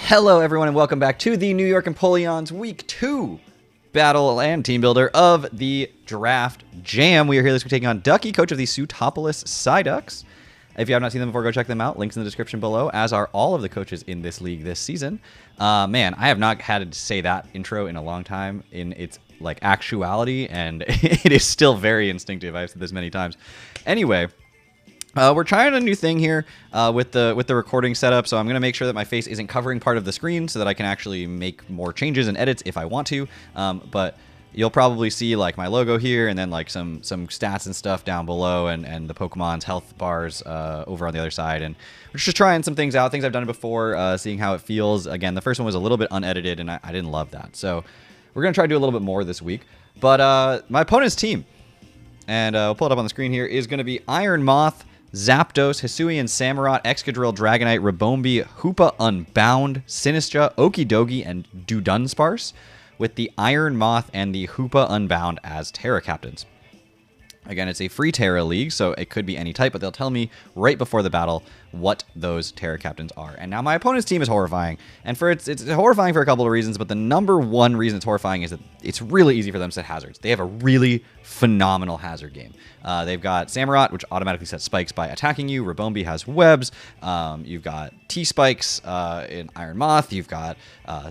Hello, everyone, and welcome back to the New York Empoleon's Week 2 Battle and Team Builder of the Draft Jam. We are here this week taking on Ducky, coach of the Sootopolis Psyducks. If you have not seen them before, go check them out. Links in the description below, as are all of the coaches in this league this season. Man, I have not had to say that intro in a long time in its actuality, and it is still very instinctive. I've said this many times. Anyway, we're trying a new thing here with the recording setup, so I'm going to make sure that my face isn't covering part of the screen so that I can actually make more changes and edits if I want to. But you'll probably see my logo here, and then some stats and stuff down below, and the Pokemon's health bars over on the other side. And we're just trying some things out, things I've done before, seeing how it feels. Again, the first one was a little bit unedited, and I didn't love that. So we're going to try to do a little bit more this week. But my opponent's team, and we'll pull it up on the screen here, is going to be Iron Moth, Zapdos, Hisuian Samurott, Excadrill, Dragonite, Ribombee, Hoopa Unbound, Sinistra, Okidogi, and Dudunsparce, with the Iron Moth and the Hoopa Unbound as Terra captains. Again, it's a free Terra league, so it could be any type, but they'll tell me right before the battle what those Terra captains are. And now my opponent's team is horrifying, and it's horrifying for a couple of reasons, but the number one reason it's horrifying is that it's really easy for them to set hazards. They have a really phenomenal hazard game. They've got Samurott, which automatically sets spikes by attacking you. Ribombee has webs. You've got T-spikes in Iron Moth. You've got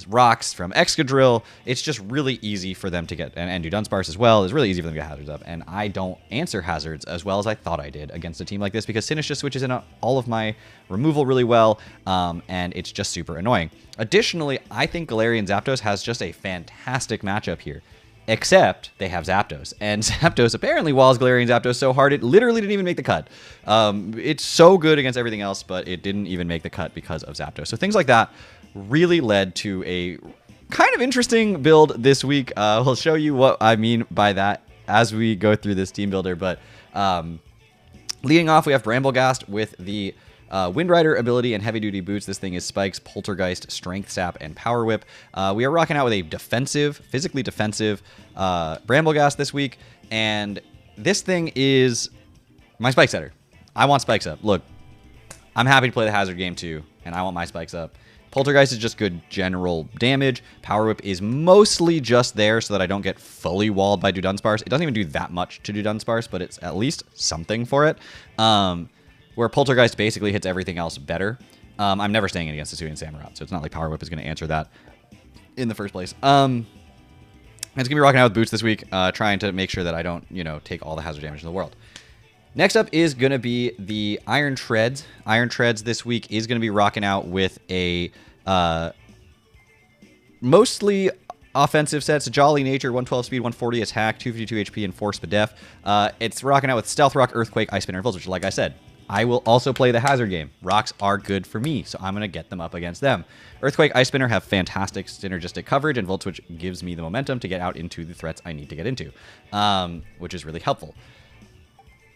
rocks from Excadrill. It's just really easy for them to get, and Dudunsparce as well. It's really easy for them to get hazards up, and I don't answer hazards as well as I thought I did against a team like this, because Sinistcha switches in all of my removal really well, and it's just super annoying. Additionally, I think Galarian Zapdos has just a fantastic matchup here. Except they have Zapdos, and Zapdos apparently walls Galarian Zapdos so hard it literally didn't even make the cut. It's so good against everything else, but it didn't even make the cut because of Zapdos. So things like that really led to a kind of interesting build this week. We'll show you what I mean by that as we go through this team builder. But leading off, we have Bramblegast with the Wind Rider ability and heavy duty boots. This thing is Spikes, Poltergeist, Strength Sap, and Power Whip. We are rocking out with a defensive, physically defensive Bramblegast this week, and this thing is my Spike Setter. I want Spikes up. Look, I'm happy to play the hazard game too, and I want my Spikes up. Poltergeist is just good general damage. Power Whip is mostly just there so that I don't get fully walled by Dudunsparce. It doesn't even do that much to Dudunsparce, but it's at least something for it. Where Poltergeist basically hits everything else better. I'm never staying against Hisuian Samurott, so it's not like Power Whip is going to answer that in the first place. It's going to be rocking out with boots this week, trying to make sure that I don't, take all the hazard damage in the world. Next up is going to be the Iron Treads. Iron Treads this week is going to be rocking out with a mostly offensive sets: Jolly Nature, 112 speed, 140 attack, 252 HP, and 4 Spadef. It's rocking out with Stealth Rock, Earthquake, Ice Spinner, and Volts, which, like I said, I will also play the hazard game. Rocks are good for me, so I'm going to get them up against them. Earthquake, Ice Spinner have fantastic synergistic coverage, and Volt Switch gives me the momentum to get out into the threats I need to get into, which is really helpful.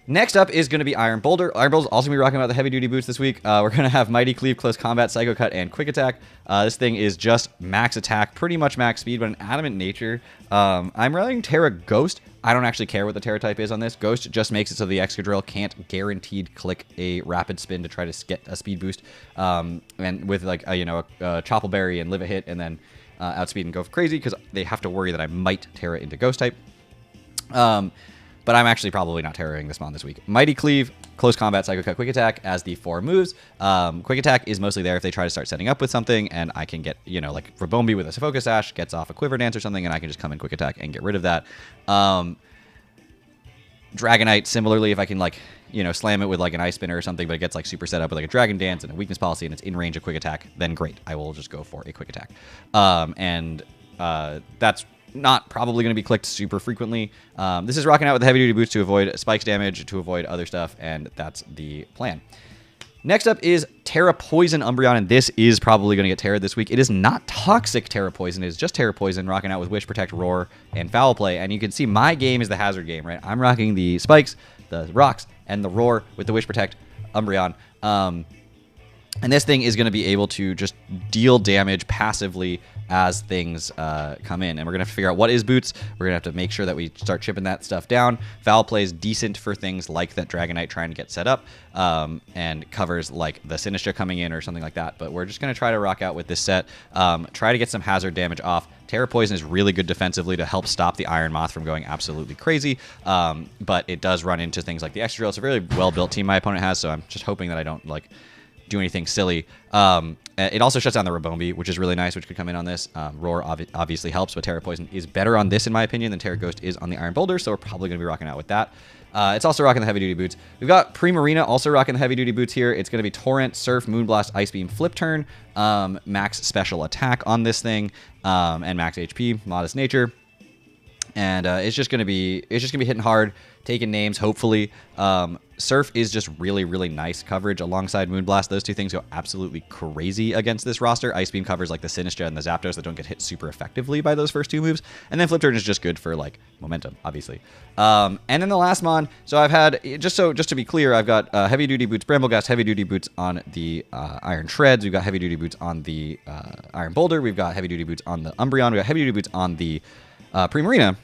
Next up is going to be Iron Boulder. Iron Boulder is also going to be rocking out the heavy-duty boots this week. We're going to have Mighty Cleave, Close Combat, Psycho Cut, and Quick Attack. This thing is just max attack, pretty much max speed, but an adamant nature. I'm running Terra Ghost. I don't actually care what the Terra type is on this. Ghost just makes it so the Excadrill can't guaranteed click a rapid spin to try to get a speed boost. And with a Choppleberry and live a hit and then outspeed and go crazy, because they have to worry that I might Terra into Ghost type. But I'm actually probably not terroring this mon this week. Mighty Cleave, Close Combat, Psycho Cut, Quick Attack as the 4 moves. Quick Attack is mostly there if they try to start setting up with something, and I can get, like Ribombee with a Focus Sash gets off a Quiver Dance or something, and I can just come in Quick Attack and get rid of that. Dragonite, similarly, if I can, slam it with, an Ice Spinner or something, but it gets, super set up with, a Dragon Dance and a Weakness Policy, and it's in range of Quick Attack, then great. I will just go for a Quick Attack. That's not probably going to be clicked super frequently. This is rocking out with the heavy-duty boots to avoid spikes damage, to avoid other stuff, and that's the plan. Next up is Terra Poison Umbreon, and this is probably going to get Terra this week. It is not toxic Terra Poison. It is just Terra Poison, rocking out with Wish, Protect, Roar, and Foul Play. And you can see my game is the hazard game, right? I'm rocking the spikes, the rocks, and the Roar with the Wish, Protect, Umbreon. And this thing is going to be able to just deal damage passively as things come in. And we're going to have to figure out what is boots. We're going to have to make sure that we start chipping that stuff down. Foul play is decent for things like that Dragonite trying to get set up, and covers like the Sinistra coming in or something like that. But we're just going to try to rock out with this set. Try to get some hazard damage off. Terra Poison is really good defensively to help stop the Iron Moth from going absolutely crazy, but it does run into things like the Extra Drill. It's a really well-built team my opponent has, so I'm just hoping that I don't like do anything silly. It also shuts down the Rabombi, which is really nice, which could come in on this. Roar obviously helps, but Terra Poison is better on this, in my opinion, than Terra Ghost is on the Iron Boulder, so we're probably going to be rocking out with that. It's also rocking the heavy-duty boots. We've got Primarina also rocking the heavy-duty boots here. It's going to be Torrent, Surf, Moonblast, Ice Beam, Flip Turn, max special attack on this thing, and max HP, modest nature. And it's just gonna be hitting hard, taking names. Hopefully, Surf is just really, really nice coverage alongside Moonblast. Those two things go absolutely crazy against this roster. Ice Beam covers like the Sinistra and the Zapdos that don't get hit super effectively by those first two moves, and then Flip Turn is just good for like momentum, obviously. And then the last mon. So I've had just to be clear, I've got heavy duty boots Brambleghast, heavy duty boots on the Iron Shreds. We've got heavy duty boots on the Iron Boulder. We've got heavy duty boots on the Umbreon. We've got heavy duty boots on the Primarina,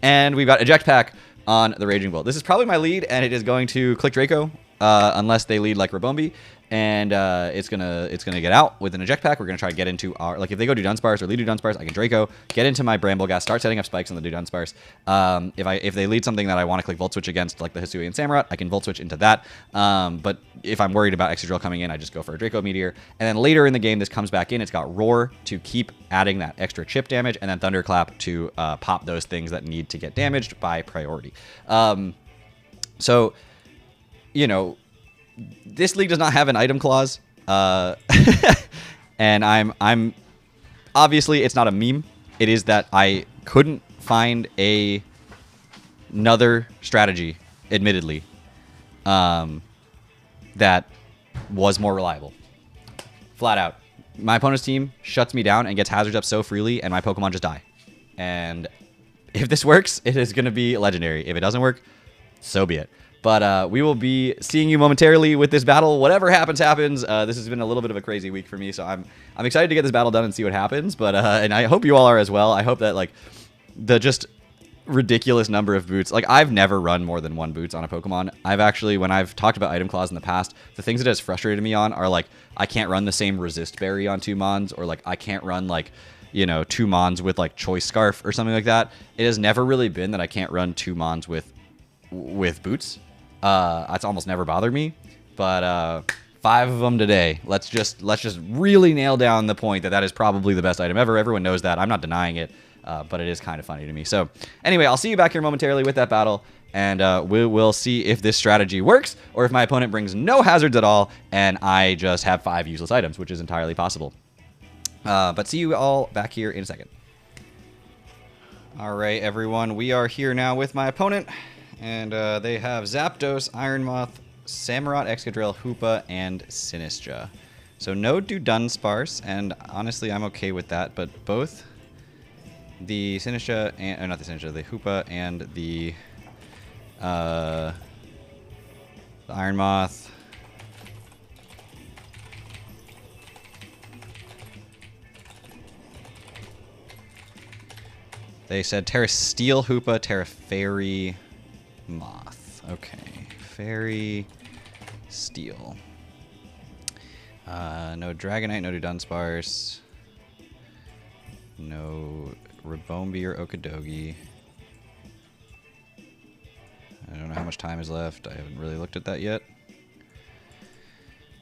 and we've got Eject Pack on the Raging Bull. This is probably my lead, and it is going to click Draco unless they lead like Rabombi, and it's gonna get out with an Eject Pack. We're gonna try to get into our, like, if they go do Dunsparce or lead do Dunsparce, I can Draco, get into my Brambleghast, start setting up spikes on the do Dunsparce. If they lead something that I want to click Volt Switch against, like the Hisuian Samurott, I can Volt Switch into that. But if I'm worried about Extra Drill coming in, I just go for a Draco Meteor. And then later in the game, this comes back in. It's got Roar to keep adding that extra chip damage, and then Thunderclap to pop those things that need to get damaged by priority. So, you know, this league does not have an item clause, and I'm obviously it's not a meme. It is that I couldn't find another strategy, admittedly, that was more reliable. Flat out, my opponent's team shuts me down and gets hazards up so freely, and my Pokemon just die. And if this works, it is going to be legendary. If it doesn't work, so be it. But we will be seeing you momentarily with this battle. Whatever happens, happens. This has been a little bit of a crazy week for me, so I'm excited to get this battle done and see what happens. But and I hope you all are as well. I hope that, like, the just ridiculous number of boots. Like, I've never run more than one boots on a Pokemon. I've actually, when I've talked about item clause in the past, the things that has frustrated me on are, like, I can't run the same resist berry on 2 mons, or like I can't run, like, you know, 2 mons with like choice scarf or something like that. It has never really been that I can't run 2 mons with boots. That's almost never bothered me, but 5 of them today. Let's just really nail down the point that is probably the best item ever. Everyone knows that. I'm not denying it, but it is kind of funny to me. So anyway, I'll see you back here momentarily with that battle, and we'll see if this strategy works, or if my opponent brings no hazards at all, and I just have 5 useless items, which is entirely possible. But see you all back here in a second. All right, everyone, we are here now with my opponent. And they have Zapdos, Iron Moth, Samurott, Excadrill, Hoopa, and Sinistra. So no Dunsparce, and honestly, I'm okay with that. But both the Sinistra, and not the Sinistra, the Hoopa and the Iron Moth. They said Terra Steel, Hoopa, Terra Fairy, Moth. Okay. Fairy, Steel. No Dragonite, no Dunsparce. No Rabombi or Okadogi. I don't know how much time is left. I haven't really looked at that yet.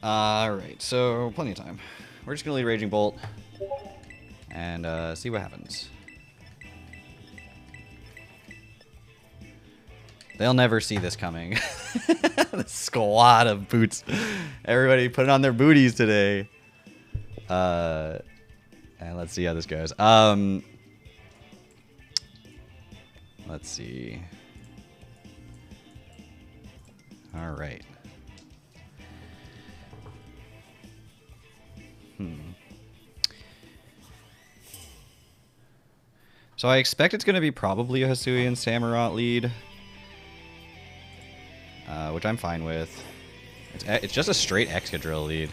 Alright, so plenty of time. We're just going to lead Raging Bolt and see what happens. They'll never see this coming. The squad of boots. Everybody putting on their booties today. And let's see how this goes. Let's see. All right. So I expect it's going to be probably a Hisuian Samurott lead. Which I'm fine with. It's just a straight Excadrill lead.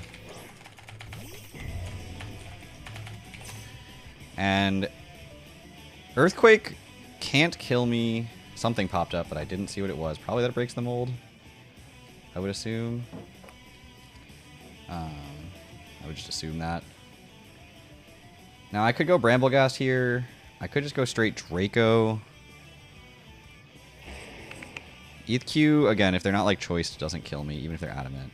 And Earthquake can't kill me. Something popped up, but I didn't see what it was. Probably that it breaks the mold, I would assume. I would just assume that. Now, I could go Bramblegast here. I could just go straight Draco. ETH-Q, again, if they're not like choiced, doesn't kill me, even if they're adamant.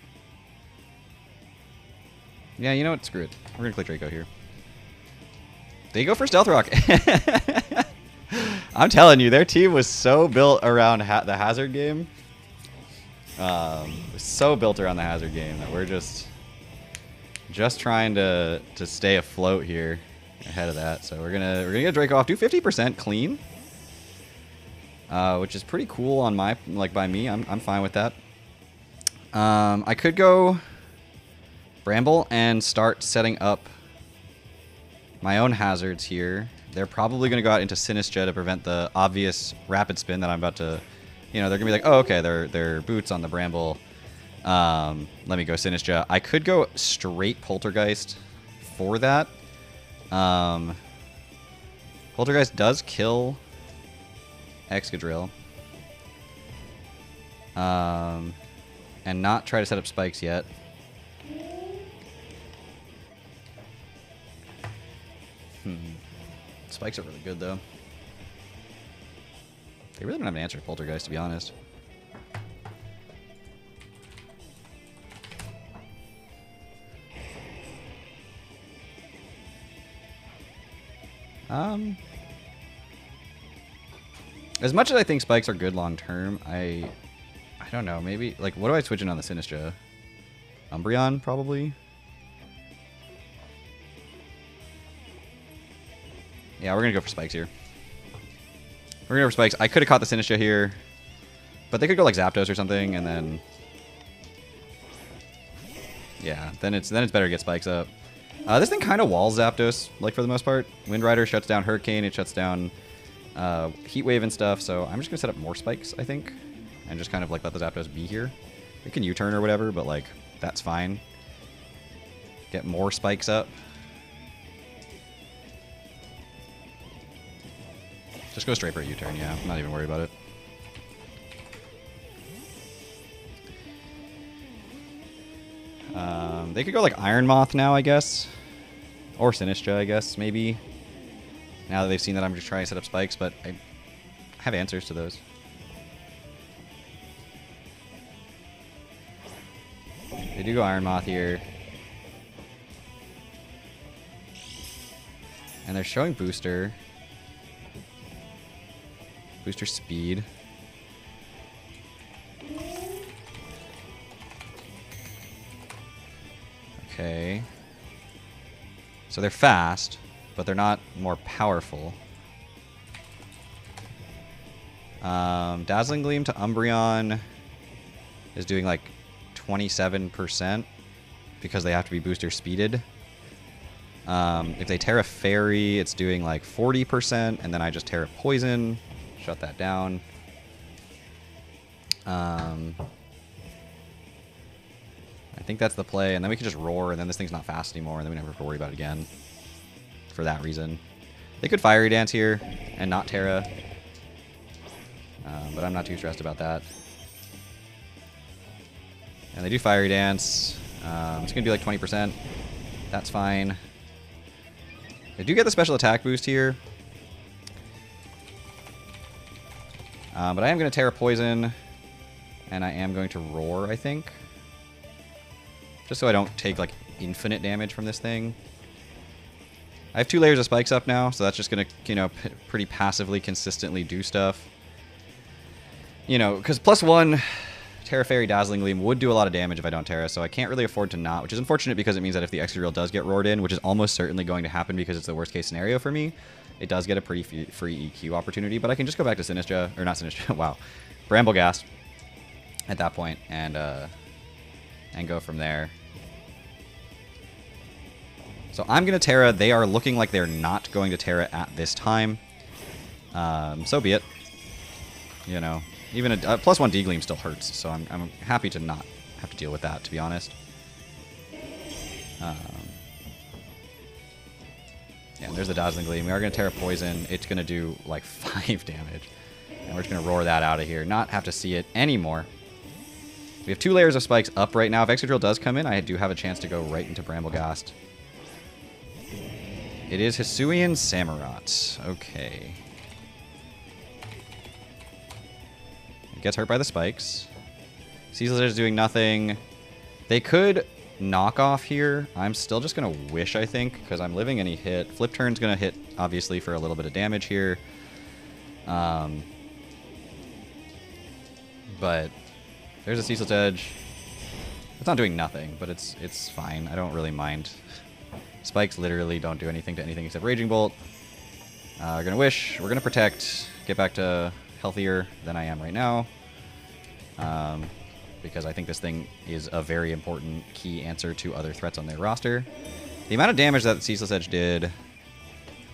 Yeah, you know what? Screw it. We're going to click Draco here. They go for Stealth Rock. I'm telling you, their team was so built around the hazard game. So built around the hazard game that we're just trying to stay afloat here ahead of that. So we're gonna get Draco off, do 50% clean, which is pretty cool on my by me. I'm fine with that. I could go Bramble and start setting up my own hazards here. They're probably going to go out into Sinistra to prevent the obvious rapid spin that I'm about to... You know, they're going to be like, oh, okay, they're boots on the Bramble. Let me go Sinistra. I could go straight Poltergeist for that. Poltergeist does kill Excadrill. And not try to set up spikes yet. Spikes are really good, though. They really don't have an answer to Poltergeist, to be honest. As much as I think spikes are good long term, I don't know. Maybe like what do I switch in on the Sinistra? Umbreon probably. Yeah, we're gonna go for spikes here. We're gonna go for spikes. I could have caught the Sinistra here, but they could go like Zapdos or something, and then yeah, then it's better to get spikes up. This thing kind of walls Zapdos, like for the most part. Wind Rider shuts down Hurricane. It shuts down Heat Wave and stuff. So I'm just gonna set up more spikes, I think, and just kind of like let the Zapdos be here. It can U-turn or whatever, but like that's fine. Get more spikes up. Just go straight for a U-turn, yeah. I'm not even worried about it. They could go like Iron Moth now, I guess. Or Sinistra, I guess, maybe. Now that they've seen that I'm just trying to set up spikes, but I have answers to those. They do go Iron Moth here. And they're showing Booster. Booster speed. Okay. So they're fast, but they're not more powerful. Dazzling Gleam to Umbreon is doing like 27% because they have to be booster speeded. If they Terra Fairy, it's doing like 40%, and then I just Terra Poison, shut that down. I think that's the play, and then we can just roar, and then this thing's not fast anymore, and then we never have to worry about it again for that reason. They could Fiery Dance here and not Terra, but I'm not too stressed about that. And they do Fiery Dance. It's going to be like 20%. That's fine. They do get the special attack boost here. But I am going to Terra Poison, and I am going to Roar, I think. Just so I don't take, like, infinite damage from this thing. I have 2 layers of spikes up now, so that's just going to, you know, pretty passively, consistently do stuff. You know, because +1 Terra Fairy Dazzling Gleam would do a lot of damage if I don't Terra, so I can't really afford to not, which is unfortunate because it means that if the Excadrill does get roared in, which is almost certainly going to happen because it's the worst case scenario for me, it does get a pretty free EQ opportunity, but I can just go back to Sinistra, or not Sinistra, wow, Bramblegast at that point, and go from there. So I'm going to Terra. They are looking like they're not going to Terra at this time. So be it. You know, even a +1 D-Gleam still hurts, so I'm happy to not have to deal with that, to be honest. Yeah, there's the Dazzling Gleam. We are going to Terra Poison. It's going to do like 5 damage. And we're just going to roar that out of here. Not have to see it anymore. We have 2 layers of spikes up right now. If Excadrill does come in, I do have a chance to go right into Bramblegast. It is Hisuian Samurott. Okay. It gets hurt by the spikes. Cecil is doing nothing. They could knock off here. I'm still just going to wish, I think, because I'm living any hit. Flip Turn's going to hit, obviously, for a little bit of damage here. But there's a Cecil's Edge. It's not doing nothing, but it's fine. I don't really mind. Spikes literally don't do anything to anything except Raging Bolt. We're going to wish. We're going to protect. Get back to healthier than I am right now. Because I think this thing is a very important key answer to other threats on their roster. The amount of damage that Ceaseless Edge did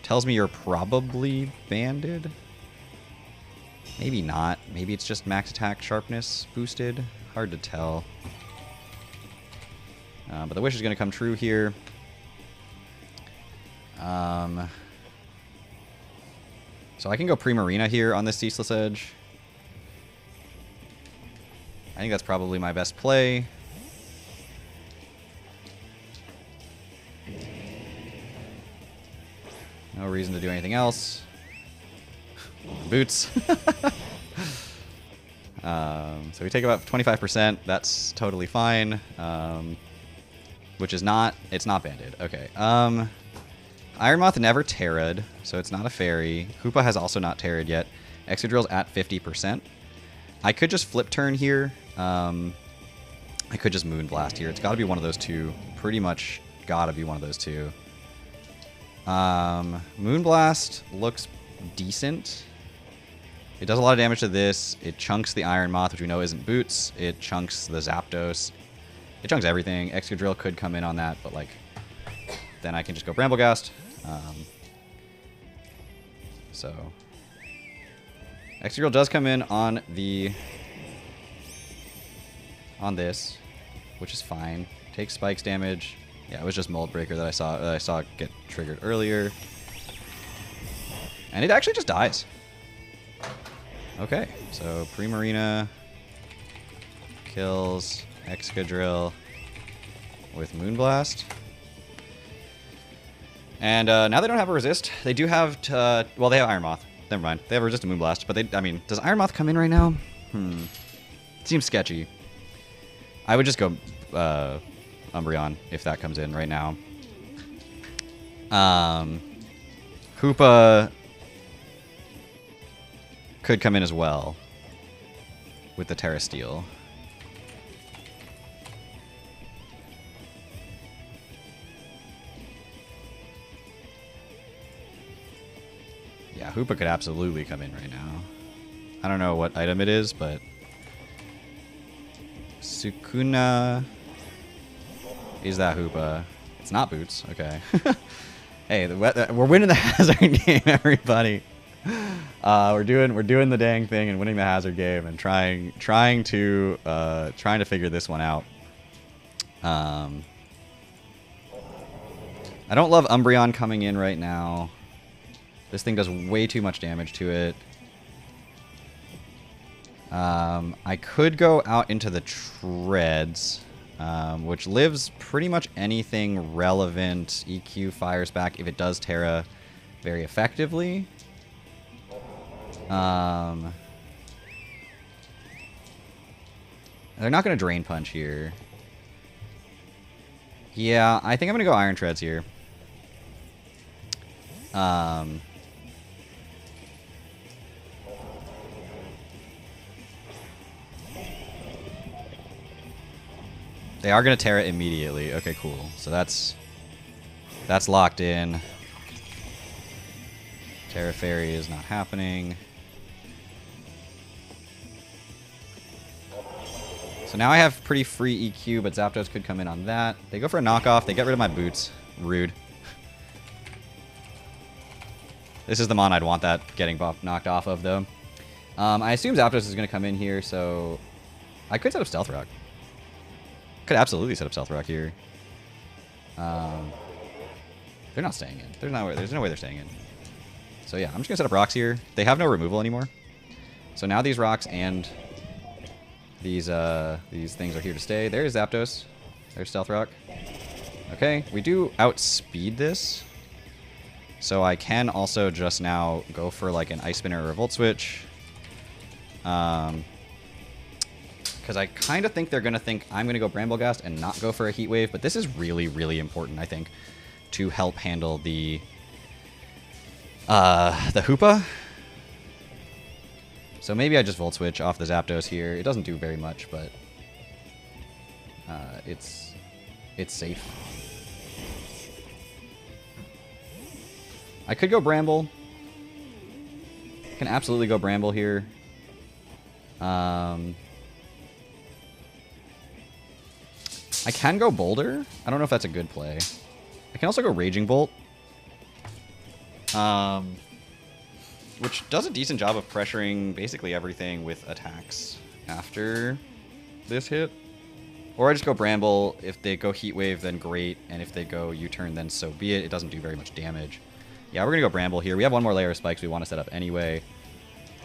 tells me you're probably banded. Maybe not. Maybe it's just max attack sharpness boosted. Hard to tell. But the wish is going to come true here. So I can go Primarina here on this Ceaseless Edge. I think that's probably my best play. No reason to do anything else. Boots. So we take about 25%. That's totally fine. Which is not... It's not banded. Okay. Ironmoth never terra'd, so it's not a fairy. Hoopa has also not terra'd yet. Excadrill's at 50%. I could just Flip Turn here. I could just Moonblast here. It's got to be one of those two. Pretty much got to be one of those two. Moonblast looks decent. It does a lot of damage to this. It chunks the Iron Moth, which we know isn't boots. It chunks the Zapdos. It chunks everything. Excadrill could come in on that, but like, then I can just go Bramblegast. So Excadrill does come in on this, which is fine. Takes spikes damage. Yeah, it was just Mold Breaker that I saw get triggered earlier. And it actually just dies. Okay, so Primarina kills Excadrill with Moonblast. And now they don't have a resist. They do have, well, they have Iron Moth. Never mind. They have a resist to Moonblast, but I mean, does Iron Moth come in right now? Seems sketchy. I would just go Umbreon if that comes in right now. Hoopa could come in as well with the Terra Steel. Yeah, Hoopa could absolutely come in right now. I don't know what item it is, but Sukuna is that Hoopa. It's not Boots. Okay. Hey, we're winning the hazard game, everybody. We're doing the dang thing and winning the hazard game and trying to figure this one out. I don't love Umbreon coming in right now. This thing does way too much damage to it. I could go out into the Treads, which lives pretty much anything relevant. EQ fires back if it does Terra very effectively. They're not going to Drain Punch here. Yeah, I think I'm going to go Iron Treads here. They are going to Terra immediately. Okay, cool. So that's locked in. Terra Fairy is not happening. So now I have pretty free EQ, but Zapdos could come in on that. They go for a knockoff. They get rid of my boots. Rude. This is the mon I'd want that getting knocked off of, though. I assume Zapdos is going to come in here, so I could set up Stealth Rock. Could absolutely set up Stealth Rock here. They're not staying in. There's no way they're staying in. So yeah, I'm just gonna set up rocks here. They have no removal anymore. So now these rocks and these things are here to stay. There's Zapdos. There's Stealth Rock. Okay, we do outspeed this. So I can also just now go for like an Ice Spinner or a Volt Switch. Because I kind of think they're going to think I'm going to go Bramblegast and not go for a Heat Wave. But this is really, really important, I think, to help handle the Hoopa. So maybe I just Volt Switch off the Zapdos here. It doesn't do very much, but it's safe. I could go Bramble. I can absolutely go Bramble here. I can go Boulder. I don't know if that's a good play. I can also go Raging Bolt. Which does a decent job of pressuring basically everything with attacks after this hit. Or I just go Bramble. If they go Heat Wave, then great. And if they go U-turn, then so be it. It doesn't do very much damage. Yeah, we're going to go Bramble here. We have one more layer of spikes we want to set up anyway.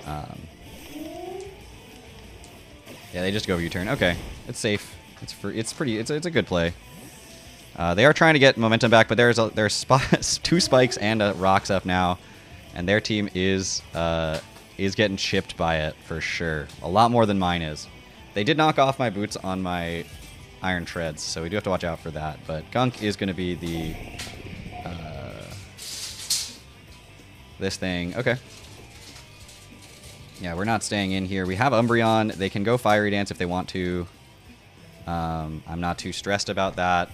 Yeah, they just go U-turn. Okay, it's safe. It's a good play. They are trying to get momentum back, but there's two spikes and a rocks up now, and their team is getting chipped by it for sure. A lot more than mine is. They did knock off my boots on my Iron Treads, so we do have to watch out for that. But Gunk is going to be the this thing. Okay. Yeah, we're not staying in here. We have Umbreon. They can go Fiery Dance if they want to. I'm not too stressed about that.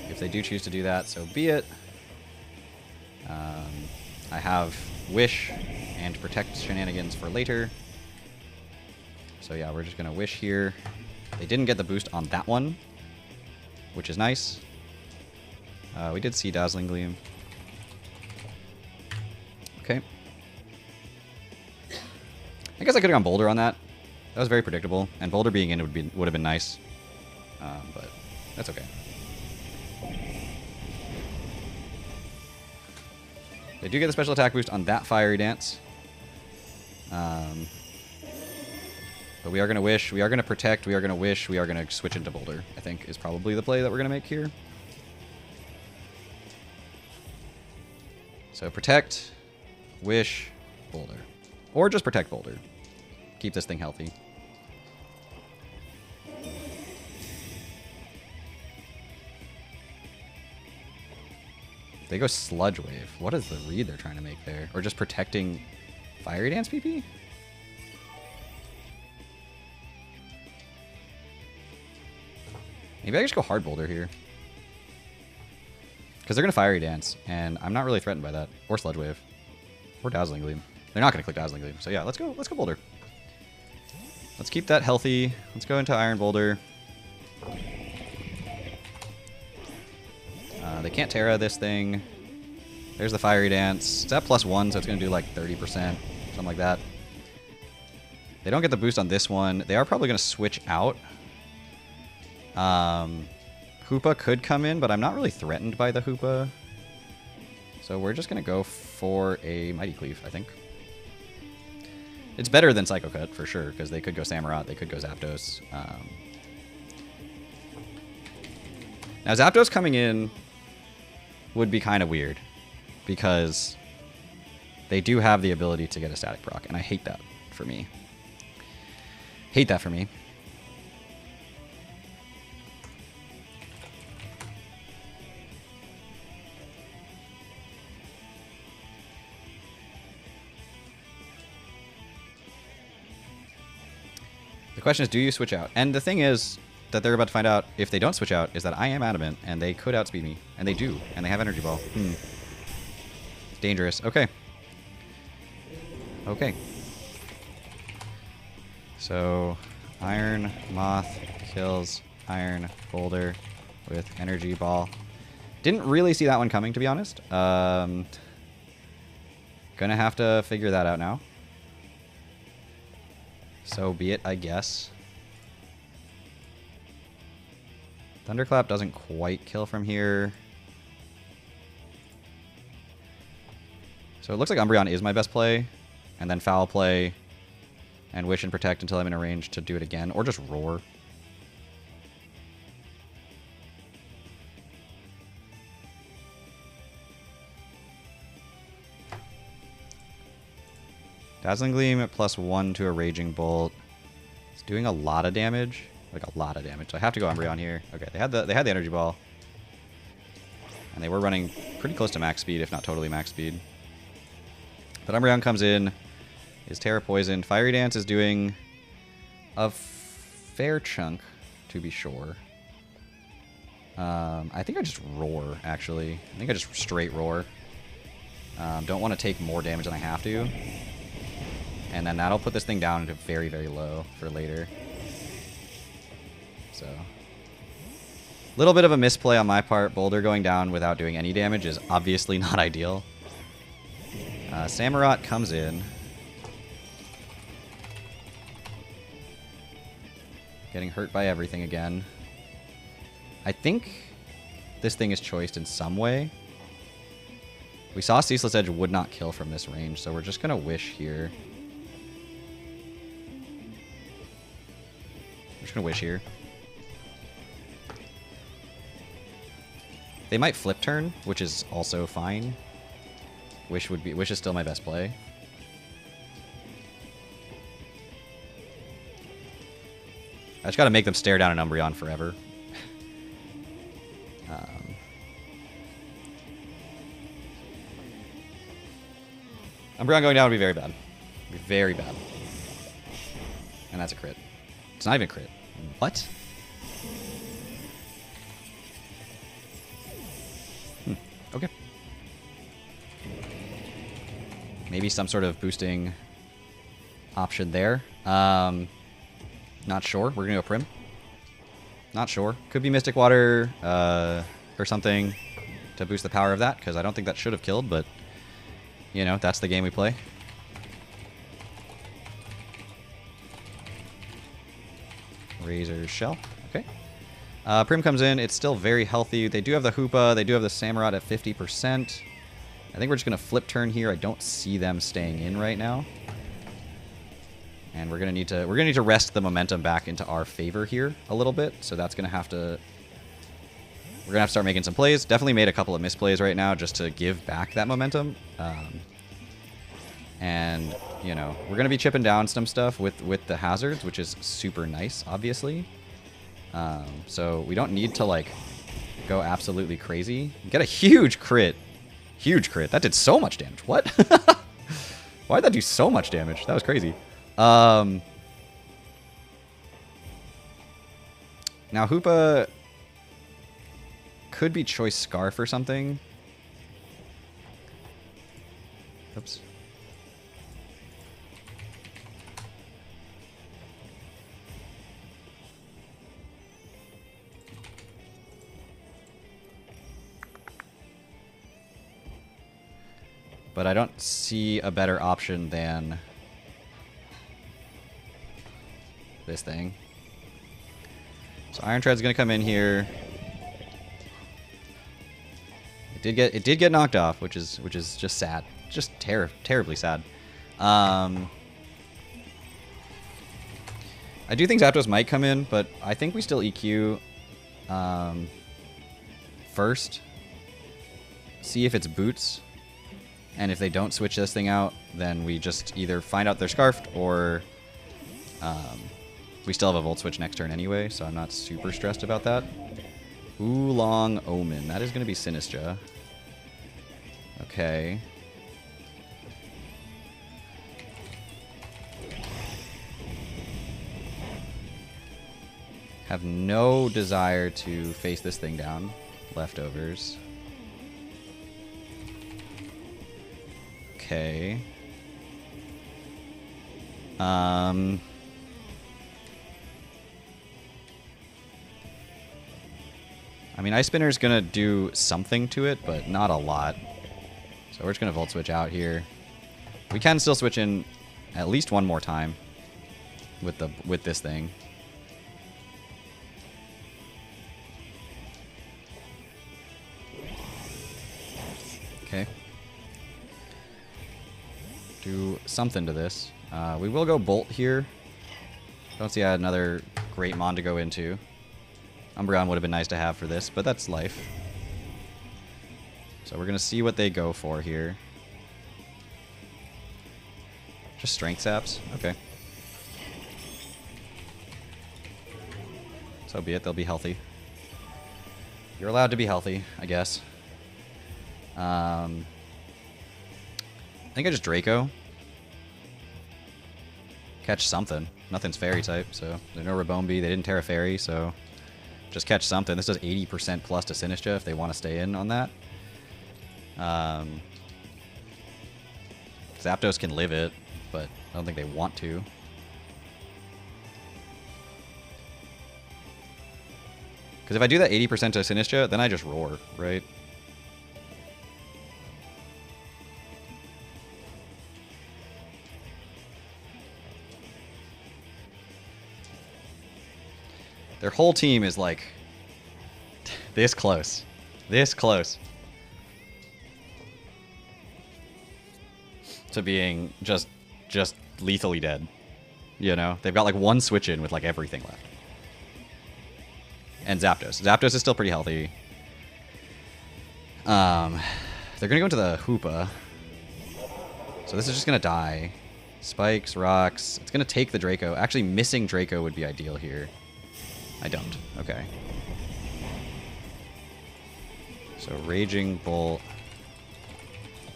If they do choose to do that, so be it. I have Wish and Protect shenanigans for later. So yeah, we're just going to Wish here. They didn't get the boost on that one, which is nice. We did see Dazzling Gleam. Okay. I guess I could have gone Boulder on that. That was very predictable, and Boulder being in would have been nice, but that's okay. They do get the special attack boost on that Fiery Dance. But we are going to Wish, we are going to Protect, we are going to Wish, we are going to switch into Boulder, I think is probably the play that we're going to make here. So Protect, Wish, Boulder. Or just Protect Boulder. Keep this thing healthy. They go Sludge Wave. What is the read they're trying to make there? Or just protecting Fiery Dance PP? Maybe I just go Hard Boulder here. Because they're going to Fiery Dance, and I'm not really threatened by that. Or Sludge Wave. Or Dazzling Gleam. They're not going to click Dazzling Gleam. So yeah, let's go Boulder. Let's keep that healthy. Let's go into Iron Boulder. They can't Terra this thing. There's the Fiery Dance. It's at +1, so it's going to do like 30%. Something like that. They don't get the boost on this one. They are probably going to switch out. Hoopa could come in, but I'm not really threatened by the Hoopa. So we're just going to go for a Mighty Cleave, I think. It's better than Psycho Cut, for sure, because they could go Samurott, they could go Zapdos. Now, Zapdos coming in would be kind of weird, because they do have the ability to get a static proc, and I hate that for me. Hate that for me. The question is, do you switch out? And the thing is that they're about to find out, if they don't switch out, is that I am adamant, and they could outspeed me. And they do. And they have Energy Ball. Dangerous. Okay. Okay. So, Iron Moth kills Iron Boulder with Energy Ball. Didn't really see that one coming, to be honest. Gonna have to figure that out now. So be it, I guess. Thunderclap doesn't quite kill from here. So it looks like Umbreon is my best play. And then Foul Play. And Wish and Protect until I'm in a range to do it again. Or just Roar. Dazzling Gleam at +1 to a Raging Bolt. It's doing a lot of damage. Like a lot of damage. So I have to go Umbreon here. Okay, they had the Energy Ball. And they were running pretty close to max speed, if not totally max speed. But Umbreon comes in, is Terra Poisoned. Fiery Dance is doing a fair chunk, to be sure. I think I just Roar, actually. I think I just straight Roar. Don't want to take more damage than I have to. And then that'll put this thing down to very, very low for later. So, a little bit of a misplay on my part. Boulder going down without doing any damage is obviously not ideal. Samurott comes in. Getting hurt by everything again. I think this thing is choiced in some way. We saw Ceaseless Edge would not kill from this range, so we're just going to Wish here. We're just going to Wish here. They might flip turn, which is also fine. Wish is still my best play. I just got to make them stare down an Umbreon forever. Umbreon going down would be very bad. Be very bad. And that's a crit. It's not even a crit. What? Okay. Maybe some sort of boosting option there. Not sure. We're going to go Prim. Not sure. Could be Mystic Water or something to boost the power of that, because I don't think that should have killed, but, you know, that's the game we play. Razor Shell. Okay. Prim comes in. It's still very healthy. They do have the Hoopa. They do have the Samurott at 50%. I think we're just going to flip turn here. I don't see them staying in right now. And we're going to need to rest the momentum back into our favor here a little bit. So that's going to have to... We're going to have to start making some plays. Definitely made a couple of misplays right now just to give back that momentum. And, you know, we're going to be chipping down some stuff with the hazards, which is super nice, obviously. So we don't need to, like, go absolutely crazy. Get a huge crit. Huge crit. That did so much damage. What? Why did that do so much damage? That was crazy. Now Hoopa could be Choice Scarf or something. Oops. But I don't see a better option than this thing. So Iron Tread's gonna come in here. It did get knocked off, which is just sad, just terribly sad. I do think Zapdos might come in, but I think we still EQ first. See if it's boots. And if they don't switch this thing out, then we just either find out they're scarfed or we still have a Volt Switch next turn anyway, so I'm not super stressed about that. Oolong Omen. That is going to be Sinistra. Okay. Have no desire to face this thing down. Leftovers. Okay. I mean, Ice Spinner's gonna do something to it, but not a lot. So we're just gonna Volt Switch out here. We can still switch in at least one more time. with this thing. Okay. Do something to this. We will go Bolt here. Don't see I had another great mon to go into. Umbreon would have been nice to have for this, but that's life. So we're going to see what they go for here. Just Strength Saps? Okay. So be it, they'll be healthy. You're allowed to be healthy, I guess. I think I just Draco. Catch something. Nothing's fairy type, so there's no Rabombi. They didn't Terra Fairy, so just catch something. This does 80% plus to Sinistcha if they want to stay in on that. Zapdos can live it, but I don't think they want to. Because if I do that 80% to Sinistcha, then I just roar, right? Their whole team is like this close. This close to being just lethally dead. You know? They've got like one switch in with like everything left. And Zapdos. Zapdos is still pretty healthy. They're gonna go into the Hoopa. So this is just gonna die. Spikes, rocks. It's gonna take the Draco. Actually, missing Draco would be ideal here. I don't. Okay. So Raging Bolt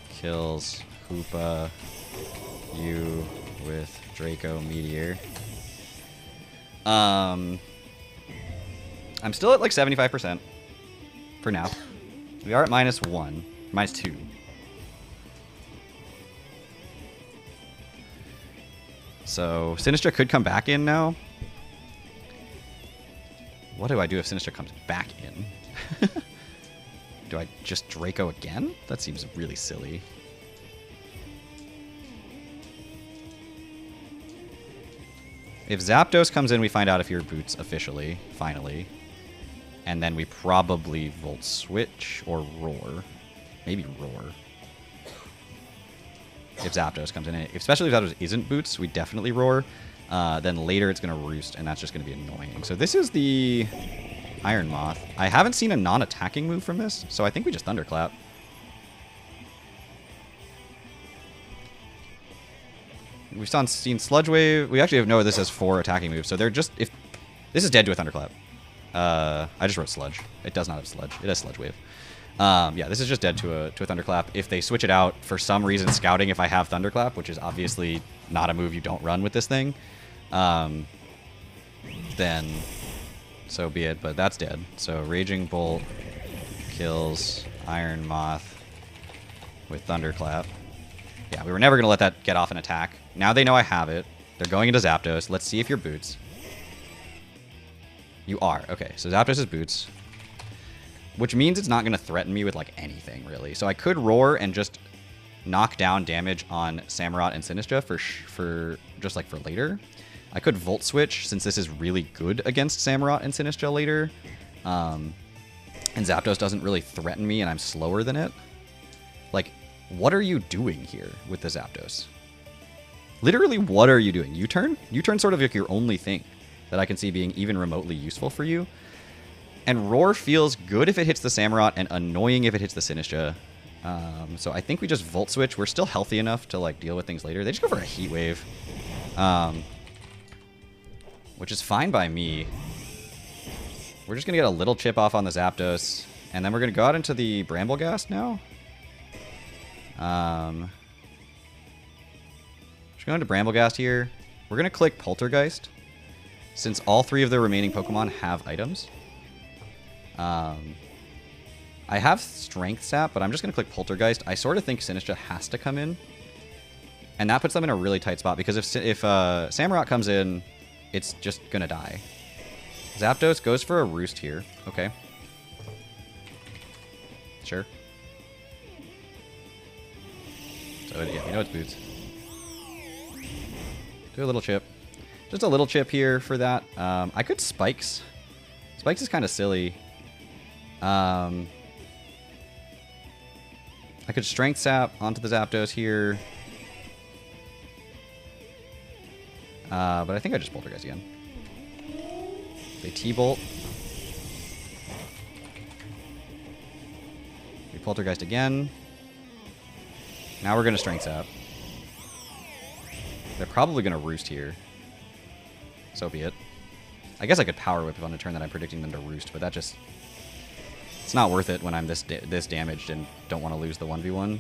kills Hoopa you with Draco Meteor. I'm still at like 75% for now. We are at -1, -2. So Sinistcha could come back in now. What do I do if Sinistcha comes back in? Do I just Draco again? That seems really silly. If Zapdos comes in, we find out if you're Boots officially, finally. And then we probably Volt Switch or Roar. Maybe Roar. If Zapdos comes in. Especially if Zapdos isn't Boots, we definitely Roar. Then later it's going to Roost, and that's just going to be annoying. So this is the Iron Moth. I haven't seen a non-attacking move from this, so I think we just Thunderclap. We've seen Sludge Wave. We actually have no, this has 4 attacking moves, so they're just... if this is dead to a Thunderclap. I just wrote Sludge. It does not have Sludge. It has Sludge Wave. Yeah, this is just dead to a Thunderclap. If they switch it out, for some reason, Scouting if I have Thunderclap, which is obviously not a move you don't run with this thing, then so be it, but that's dead. So Raging Bolt kills Iron Moth with Thunderclap. Yeah, we were never going to let that get off an attack. Now they know I have it. They're going into Zapdos. Let's see if you're Boots. You are. Okay, so Zapdos is Boots. Which means it's not going to threaten me with, like, anything, really. So I could Roar and just knock down damage on Samurott and Sinistcha for just, like, for later. I could Volt Switch, since this is really good against Samurott and Sinistcha later. And Zapdos doesn't really threaten me, and I'm slower than it. Like, what are you doing here with the Zapdos? Literally, what are you doing? U-turn? U-turn sort of like your only thing that I can see being even remotely useful for you. And Roar feels good if it hits the Samurott and annoying if it hits the Sinistcha. So I think we just Volt Switch. We're still healthy enough to like deal with things later. They just go for a Heat Wave. Which is fine by me. We're just going to get a little chip off on the Zapdos. And then we're going to go out into the Brambleghast now. Just going to Brambleghast here. We're going to click Poltergeist. Since all 3 of the remaining Pokemon have items. I have Strength Sap, but I'm just going to click Poltergeist. I sort of think Sinistcha has to come in. And that puts them in a really tight spot, because if Samurott comes in, it's just going to die. Zapdos goes for a Roost here. Okay. Sure. So, yeah, you know it's Boots. Do a little chip. Just a little chip here for that. I could Spikes. Spikes is kind of silly. I could Strength Sap onto the Zapdos here. But I think I just Poltergeist again. They T-Bolt. We Poltergeist again. Now we're going to Strength Sap. They're probably going to Roost here. So be it. I guess I could Power Whip on the turn that I'm predicting them to Roost, but that just... It's not worth it when I'm this damaged and don't want to lose the 1v1.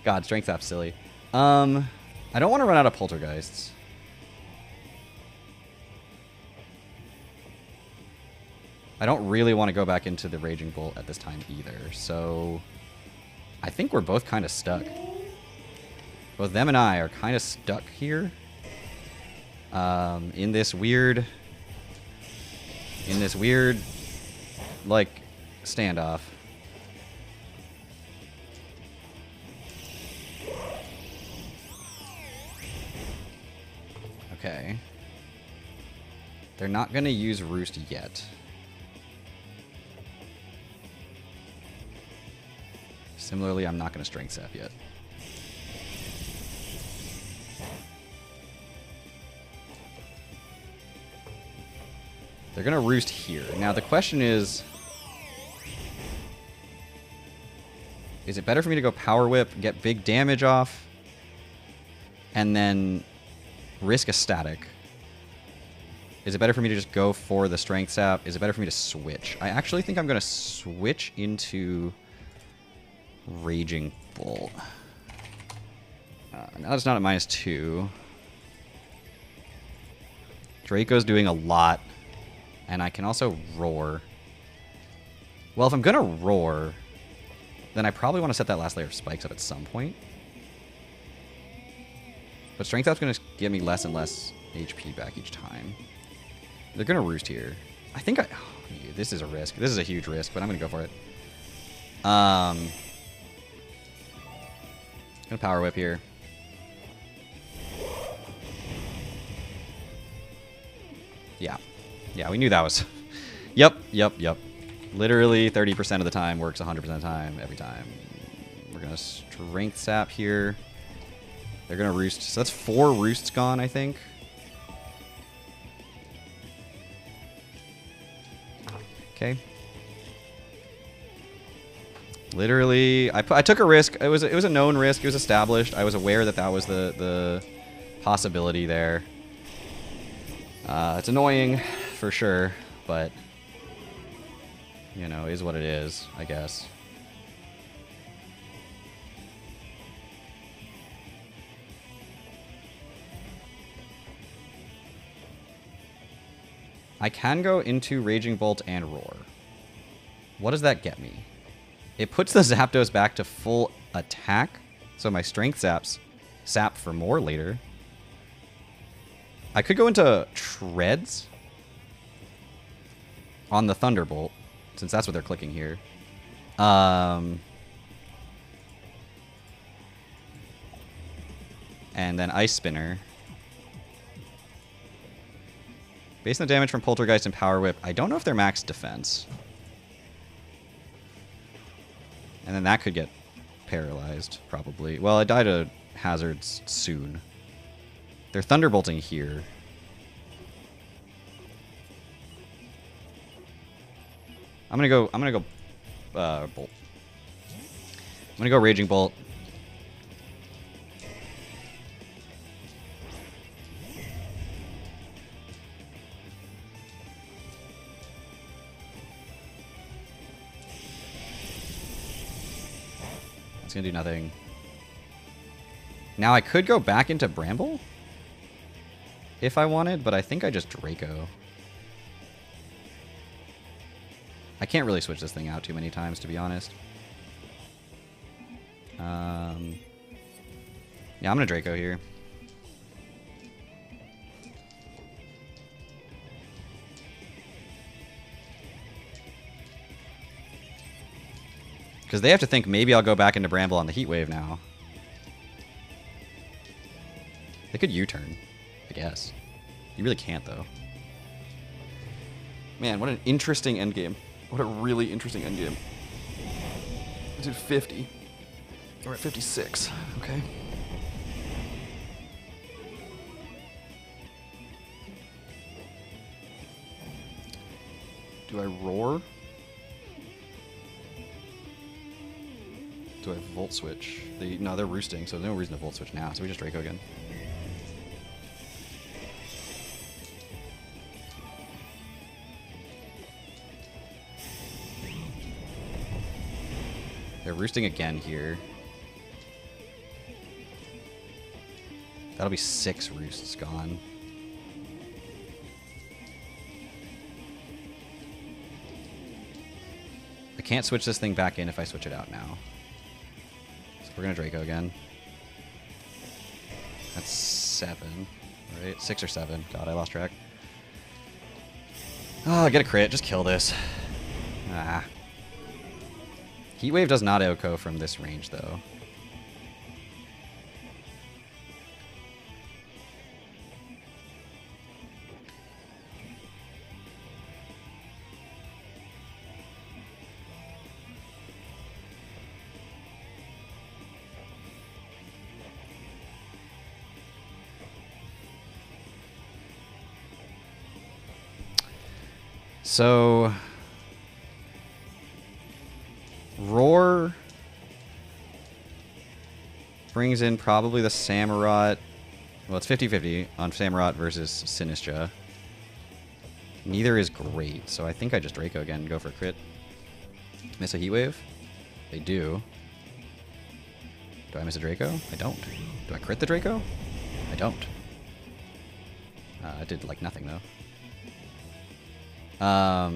God, Strength Sap's silly. I don't want to run out of Poltergeists. I don't really want to go back into the Raging Bolt at this time either, so I think we're both kind of stuck. Both them and I are kind of stuck here in this weird, like, standoff. Okay. They're not going to use Roost yet. Similarly, I'm not going to Strength Sap yet. They're going to Roost here. Now, the question is it better for me to go Power Whip, get big damage off, and then risk a static? Is it better for me to just go for the Strength Sap? Is it better for me to switch? I actually think I'm going to switch into Raging Bolt. Now it's not at -2. Draco's doing a lot, and I can also Roar. Well, if I'm going to Roar, then I probably want to set that last layer of Spikes up at some point. But Strength Sap's going to give me less and less HP back each time. They're going to Roost here. I think I... Oh, this is a risk. This is a huge risk, but I'm going to go for it. Going to Power Whip here. Yeah. Yeah, we knew that was... Yep. Literally 30% of the time works 100% of the time, every time. We're going to Strength Sap here. They're going to Roost. So that's 4 Roosts gone, I think. Okay. Literally, I took a risk. It was a known risk. It was established. I was aware that that was the possibility there. It's annoying, for sure, but you know, is what it is, I guess. I can go into Raging Bolt and Roar. What does that get me? It puts the Zapdos back to full attack, so my Strength Saps sap for more later. I could go into Treads on the Thunderbolt, since that's what they're clicking here. And then Ice Spinner. Based on the damage from Poltergeist and Power Whip, I don't know if they're max defense. And then that could get paralyzed, probably. Well, I die to hazards soon. They're Thunderbolting here. I'm gonna go Bolt. I'm gonna go Raging Bolt. It's gonna do nothing. Now I could go back into Bramble if I wanted, but I think I just Draco. I can't really switch this thing out too many times, to be honest. Yeah, I'm gonna Draco here. Because they have to think maybe I'll go back into Bramble on the Heat Wave now. They could U-turn, I guess. You really can't, though. Man, what an interesting endgame. What a really interesting endgame. Let's do 50. We're at 56. Okay. Do I roar? Do I Volt Switch? No, they're roosting, so there's no reason to Volt Switch now, so we just Draco again. They're roosting again here. That'll be 6 roosts gone. I can't switch this thing back in if I switch it out now. So we're gonna Draco again. That's 7, right? 6 or 7. God, I lost track. Oh, get a crit. Just kill this. Ah. Heatwave does not OHKO from this range, though. So, Roar brings in probably the Samurott. Well, it's 50-50 on Samurott versus Sinistra. Neither is great, so I think I just Draco again and go for a crit. Miss a Heatwave? They do. Do I miss a Draco? I don't. Do I crit the Draco? I don't. I did like nothing though. I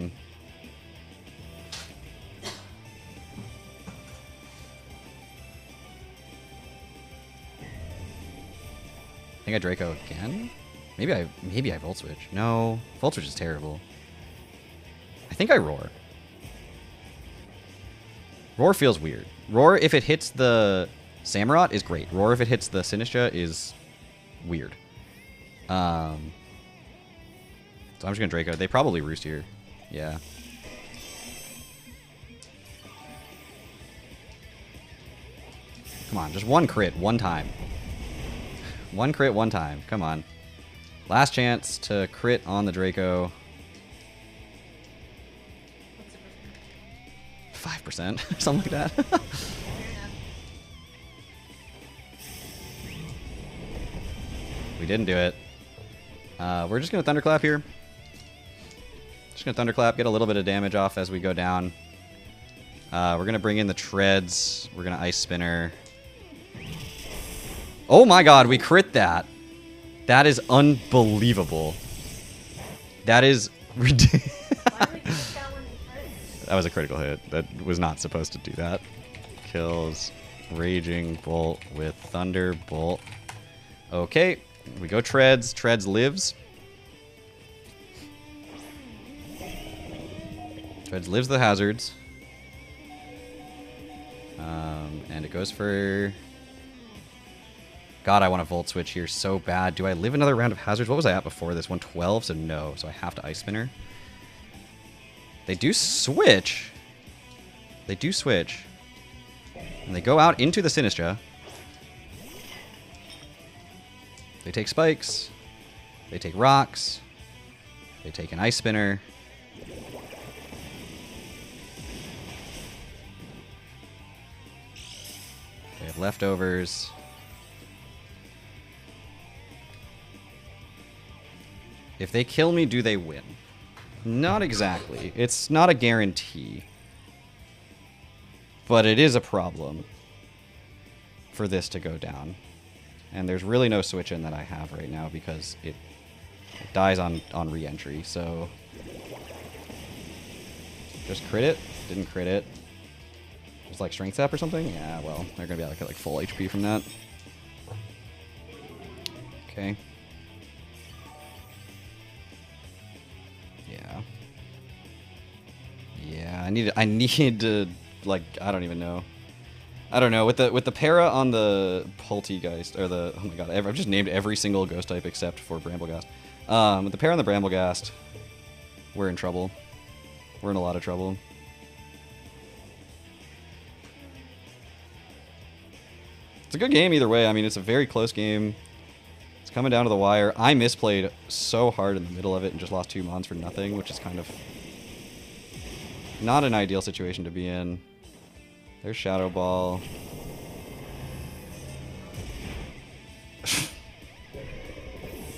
think I Draco again? Maybe I Volt Switch. No, Volt Switch is terrible. I think I Roar. Roar feels weird. Roar, if it hits the Samurott, is great. Roar, if it hits the Sinistra, is weird. So I'm just gonna Draco. They probably roost here. Yeah. Come on, just one crit, one time. One crit, one time. Come on. Last chance to crit on the Draco. 5%, something like that. We didn't do it. We're just gonna Thunderclap here. Just gonna Thunderclap, get a little bit of damage off as we go down. We're gonna bring in the Treads. We're gonna Ice Spinner. Oh my god, we crit that. That is unbelievable. That is ridiculous. That was a critical hit. That was not supposed to do that. Kills Raging Bolt with Thunderbolt. Okay, we go Treads. Treads lives. Treads lives the hazards. And it goes for... God, I want to Volt Switch here so bad. Do I live another round of hazards? What was I at before this? 112, so no. So I have to Ice Spinner. They do switch. They do switch. And they go out into the Sinistra. They take Spikes. They take Rocks. They take an Ice Spinner. They have leftovers. If they kill me, do they win? Not exactly. It's not a guarantee. But it is a problem for this to go down. And there's really no switch in that I have right now because it dies on re-entry. So just crit it. Didn't crit it. It's like Strength Sap or something? Yeah, well, they're going to be like full HP from that. Okay. Yeah, I need to like, I don't even know. I don't know. With the para on the Poltegeist, or the, oh my god, I've just named every single ghost type except for Bramblegast. With the para on the Bramblegast, we're in trouble. We're in a lot of trouble. It's a good game either way. I mean, it's a very close game. It's coming down to the wire. I misplayed so hard in the middle of it and just lost 2 mons for nothing, which is kind of not an ideal situation to be in. There's Shadow Ball.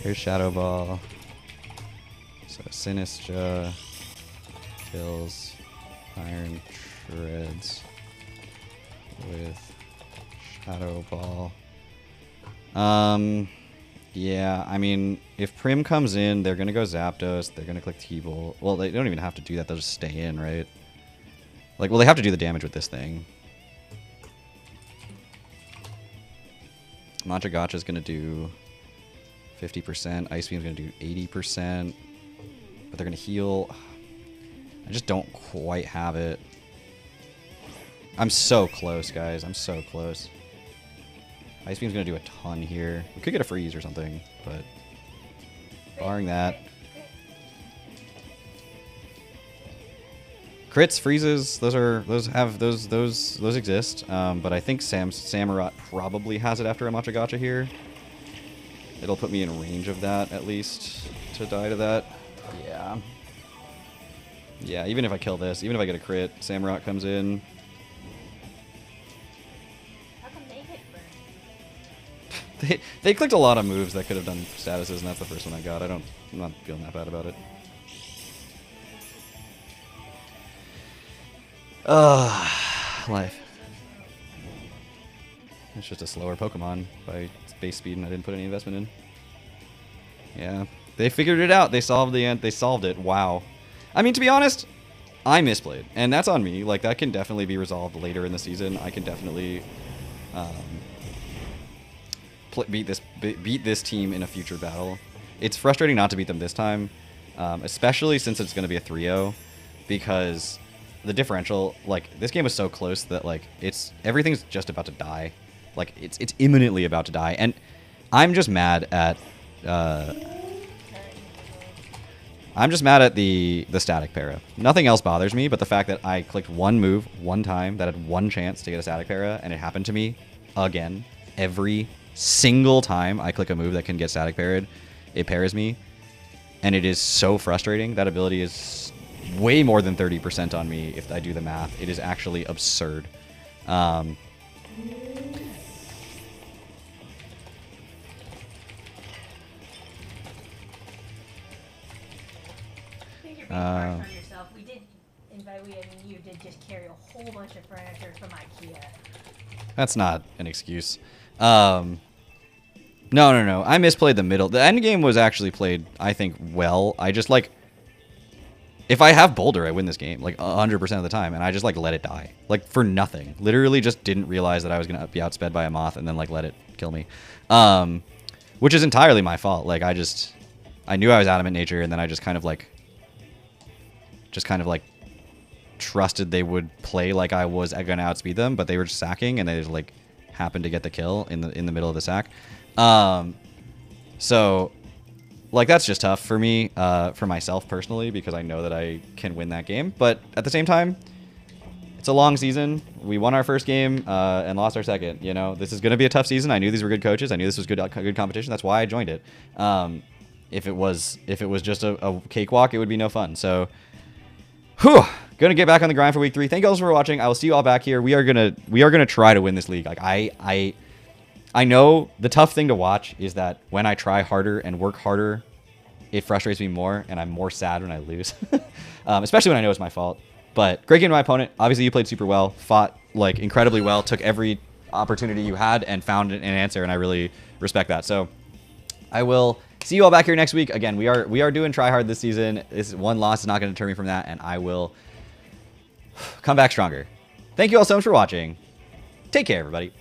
Here's Shadow Ball. So Sinistra kills Iron Shreds with Shadow Ball. Yeah, I mean, if Prim comes in, they're gonna go Zapdos, they're gonna click T-Bolt. Well, they don't even have to do that, they'll just stay in, right? Like, well, they have to do the damage with this thing. Mantra Gotcha's gonna do 50%, Ice Beam's gonna do 80%, but they're gonna heal. I just don't quite have it. I'm so close, guys, I'm so close. Ice Beam's gonna do a ton here. We could get a freeze or something, but barring that. Crits, freezes, those exist. But I think Samurott probably has it after a Matcha Gotcha here. It'll put me in range of that at least to die to that. Yeah. Yeah, even if I kill this, even if I get a crit, Samurott comes in. They clicked a lot of moves that could have done statuses, and that's the first one I got. I'm not feeling that bad about it. Life. It's just a slower Pokemon by base speed, and I didn't put any investment in. Yeah, they figured it out. They solved the end. They solved it. Wow. I mean, to be honest, I misplayed, and that's on me. Like, that can definitely be resolved later in the season. I can definitely beat this team in a future battle. It's frustrating not to beat them this time, especially since it's going to be a 3-0, because the differential, like, this game was so close that, like, everything's just about to die. Like, it's imminently about to die, and I'm just mad at the static para. Nothing else bothers me, but the fact that I clicked one move one time that had one chance to get a static para, and it happened to me again every single time I click a move that can get static parried, it parries me, and it is so frustrating. That ability is way more than 30% on me if I do the math. It is actually absurd. On yourself. We did, and by we, I mean you did just carry a whole bunch of furniture from IKEA. That's not an excuse. No. I misplayed the middle. The end game was actually played, I think, well. I just, like, if I have Boulder, I win this game, like, 100% of the time, and I just, like, let it die. Like, for nothing. Literally just didn't realize that I was going to be outsped by a moth and then, like, let it kill me. Which is entirely my fault. Like, I knew I was adamant nature, and then I just kind of, like, trusted they would play like I was going to outspeed them, but they were just sacking, and they just, like, happened to get the kill in the middle of the sack. So, like, that's just tough for me, for myself personally, because I know that I can win that game. But at the same time, it's a long season. We won our first game and lost our second. You know, this is going to be a tough season. I knew these were good coaches. I knew this was good competition. That's why I joined it. If it was just a cakewalk, it would be no fun. So, gonna get back on the grind for week 3. Thank you all for watching. I will see you all back here. We are gonna try to win this league. Like, I know the tough thing to watch is that when I try harder and work harder, it frustrates me more, and I'm more sad when I lose. Especially when I know it's my fault. But great game to my opponent. Obviously, you played super well, fought, like, incredibly well, took every opportunity you had and found an answer, and I really respect that. So I will see you all back here next week. Again, we are doing try hard this season. This one loss is not going to deter me from that, and I will come back stronger. Thank you all so much for watching. Take care, everybody.